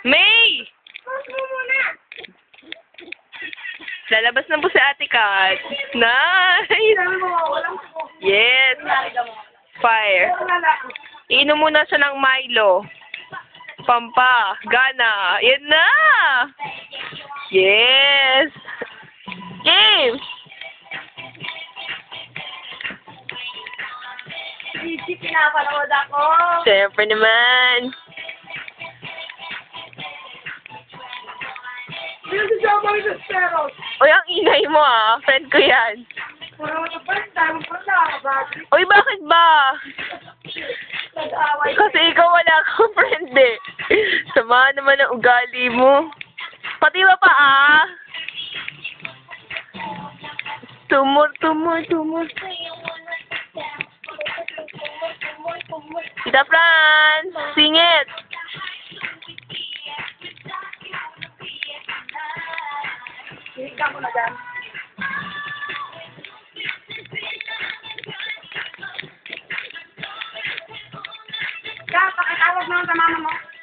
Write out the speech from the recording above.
May! Lalabas na po si Ate Kat. Nice! Yes! Fire. Iinom muna siya ng Milo. Pampa. Gana. Yan na! Yes! Game! Gigi, pinapanood ako. Siyempre naman. Uy, ang ingay mo ah. Friend ko yan. Uy, bakit ba? Kasi ikaw wala kang friend eh. Sama naman ang ugali mo. Pati ba pa ah? Tumor. Tita Fran, sing it. Hihiga mo na dyan. Kaya, pakitawag naman sa mama mo.